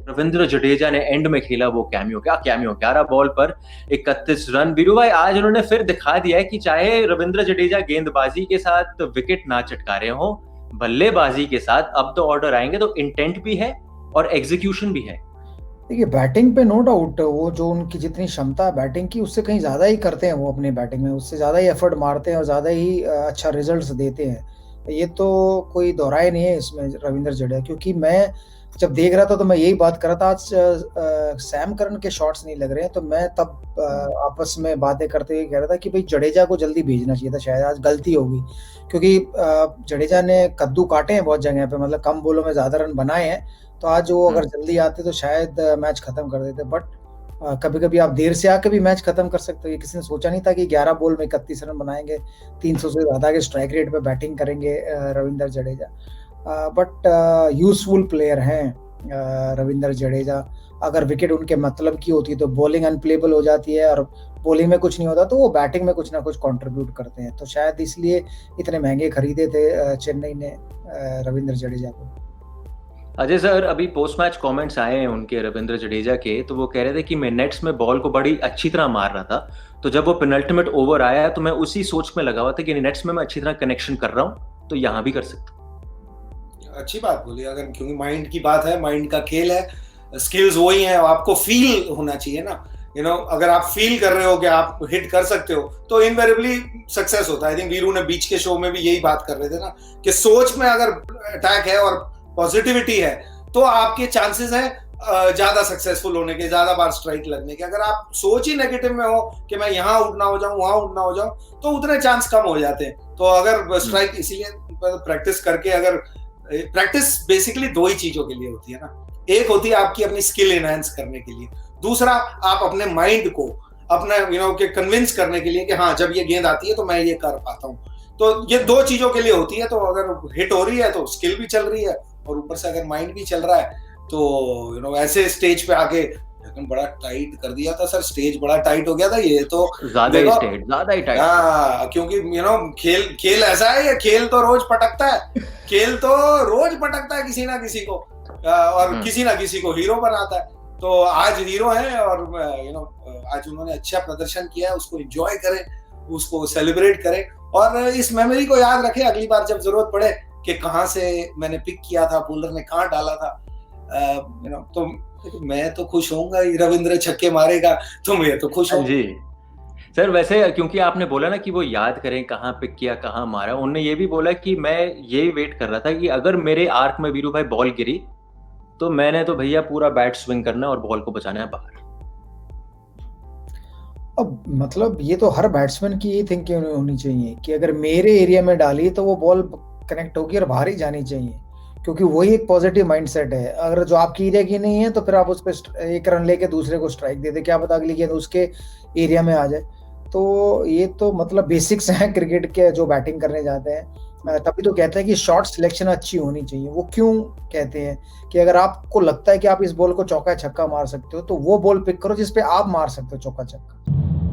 रविंद्र जडेजा ने एंड में खेला वो कैमियो, क्या कैमियो, 11 बॉल पर 31 रन। वीरू भाई, आज उन्होंने फिर दिखा दिया है कि चाहे रविंद्र जडेजा गेंदबाजी के साथ विकेट ना चटका रहे हो, बल्लेबाजी के साथ अब तो ऑर्डर आएंगे तो इंटेंट भी है और एग्जीक्यूशन भी है। देखिए, बैटिंग पे नो डाउट वो जो उनकी जितनी क्षमता है बैटिंग की, उससे कहीं ज्यादा ही करते हैं वो अपनी बैटिंग में, उससे ज्यादा ही एफर्ट मारते हैं और ज्यादा ही अच्छा रिजल्ट्स देते हैं। ये तो कोई दोहराए नहीं है इसमें रविंद्र जडेजा, क्योंकि मैं जब देख रहा था तो मैं यही बात कर रहा था, आज सैम करन के शॉट्स नहीं लग रहे हैं, तो मैं तब आपस में बातें करते हुए कह रहा था कि भाई जडेजा को जल्दी भेजना चाहिए था, शायद आज गलती होगी, क्योंकि जडेजा ने कद्दू काटे हैं बहुत जगह पे, मतलब कम बॉलों में ज्यादा रन बनाए हैं, तो आज वो अगर जल्दी आते तो शायद मैच खत्म कर देते। बट कभी कभी आप देर से आके भी मैच खत्म कर सकते हो, ये किसी ने सोचा नहीं था कि 11 बॉल में 31 रन बनाएंगे, 300 से ज्यादा के स्ट्राइक रेट पे बैटिंग करेंगे Ravindra Jadeja. But useful player हैं रविंद्र जडेजा। अगर विकेट उनके मतलब की होती तो बॉलिंग अनप्लेबल हो जाती है, और बॉलिंग में कुछ नहीं होता तो वो बैटिंग में कुछ ना कुछ कंट्रीब्यूट करते हैं, तो शायद इसलिए इतने महंगे खरीदे थे चेन्नई ने रविंद्र जडेजा को। अजय सर, अभी पोस्ट मैच कमेंट्स आए हैं उनके रविंद्र जडेजा के, तो वो कह रहे थे कि मैं नेट्स में बॉल को बड़ी अच्छी तरह मार रहा था, तो जब वो पेनल्टीमेट ओवर आया तो मैं उसी सोच में लगा हुआ था कि नेट्स में मैं अच्छी तरह कनेक्शन कर रहा हूँ, तो यहाँ भी कर सकता हूँ। अच्छी बात बोली, अगर क्योंकि माइंड की बात है, माइंड का खेल है, स्किल्स वही है, आपको फील होना चाहिए ना, अगर आप फील कर रहे हो कि आप हिट कर सकते हो तो इनवेरिएबली सक्सेस होता है। आई थिंक वीरू ने बीच के शो में भी यही बात कर रहे थे ना, कि सोच में अगर अटैक है और पॉजिटिविटी है तो आपके चांसेस है ज्यादा सक्सेसफुल होने के, ज्यादा बार स्ट्राइक लगने के। अगर आप सोच ही नेगेटिव में हो कि मैं यहाँ आउट ना हो जाऊं, वहां आउट ना हो जाऊं, तो उतने चांस कम हो जाते हैं। तो अगर स्ट्राइक, इसीलिए प्रैक्टिस करके, अगर प्रैक्टिस बेसिकली दो ही चीजों के लिए होती है ना, एक होती है आपकी अपनी स्किल एनहांस करने के लिए, दूसरा आप अपने माइंड को अपना के कन्विंस करने के लिए कि हाँ जब ये गेंद आती है तो मैं ये कर पाता हूँ। तो ये दो चीजों के लिए होती है। तो अगर हिट हो रही है तो स्किल भी चल रही है, और ऊपर से अगर माइंड भी चल रहा है, तो ऐसे स्टेज पे आके लेकिन बड़ा टाइट कर दिया था सर, स्टेज बड़ा टाइट हो गया था ये तो, ज्यादा ही टाइट। हाँ, क्योंकि खेल ऐसा है, ये खेल तो रोज पटकता है, खेल तो रोज पटकता है किसी ना किसी को, और किसी ना किसी को हीरो बनाता है। तो आज हीरो है, और आज उन्होंने अच्छा प्रदर्शन किया है, उसको एंजॉय करें, उसको सेलिब्रेट करें, और इस मेमोरी को याद रखें अगली बार जब जरूरत पड़े कि कहाँ से मैंने पिक किया था, बॉलर ने कहाँ डाला था। तो मैं तो खुश होऊंगा, रविंद्र छक्के मारेगा तो मैं तो खुश हूँ जी सर। वैसे क्योंकि आपने बोला ना कि वो याद करें कहाँ पिक किया, कहाँ मारा, उन्होंने ये भी बोला कि मैं ये वेट कर रहा था कि अगर मेरे आर्क में वीरू भाई बॉल गिरी तो मैंने तो भैया पूरा बैट स्विंग करना है और बॉल को बचाना है बाहर। अब मतलब ये तो हर बैट्समैन की ये थिंकिंग होनी चाहिए कि अगर मेरे एरिया में डाली तो वो बॉल कनेक्ट होगी और बाहर ही जानी चाहिए, क्योंकि वही एक पॉजिटिव माइंडसेट है। अगर जो आपकी एरिया की नहीं है तो फिर आप उस पर एक रन लेके दूसरे को स्ट्राइक दे दे, क्या पता अगली गेंद उसके एरिया में आ जाए। तो ये तो मतलब बेसिक्स हैं क्रिकेट के जो बैटिंग करने जाते हैं। तभी तो कहते हैं कि शॉट सिलेक्शन अच्छी होनी चाहिए। वो क्यों कहते हैं कि अगर आपको लगता है कि आप इस बॉल को चौका छक्का मार सकते हो तो वो बॉल पिक करो जिसपे आप मार सकते हो चौका छक्का।